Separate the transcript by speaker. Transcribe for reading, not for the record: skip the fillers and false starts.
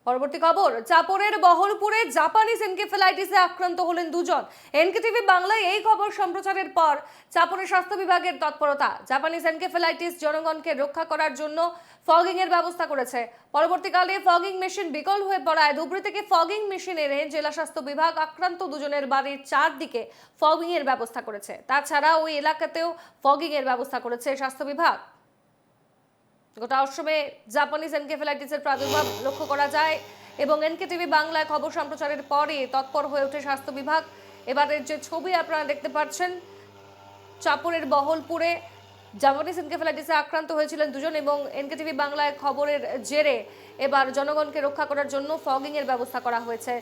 Speaker 1: পরবর্তী খবর, চাপড়ের বহরমপুরে জাপানিজ এনকেফেলাইটিসে আক্রান্ত হলেন দুজন। এনকেটিভি বাংলায় এই খবর সম্প্রচারের পর চাপড়ের স্বাস্থ্য বিভাগের তৎপরতা। জাপানিজ এনকেফেলাইটিস জনগণকে রক্ষা করার জন্য ফগিং এর ব্যবস্থা করেছে। পরবর্তীকালে ফগিং মেশিন বিকল হয়ে পড়ায় ধুবড়ী থেকে ফগিং মেশিন এনে জেলা স্বাস্থ্য বিভাগ আক্রান্ত দুজনের বাড়ির চারদিকে ফগিং এর ব্যবস্থা করেছে। তাছাড়া ওই এলাকাতেও ফগিং এর ব্যবস্থা করেছে স্বাস্থ্য বিভাগ। গোটা অসমে জাপানিজ এনকেফেলাইটিসের প্রাদুর্ভাব লক্ষ্য করা যায় এবং এনকেটিভি বাংলায় খবর সম্প্রচারের পরে তৎপর হয়ে ওঠে স্বাস্থ্য বিভাগ। এবারের যে ছবি আপনারা দেখতে পাচ্ছেন, চাপড়ের বহলপুরে জাপানিজ এনকেফেলাইটিসে আক্রান্ত হয়েছিলেন দুজন এবং এনকেটিভি বাংলায় খবরের জেরে এবার জনগণকে রক্ষা করার জন্য ফগিং এর ব্যবস্থা করা হয়েছে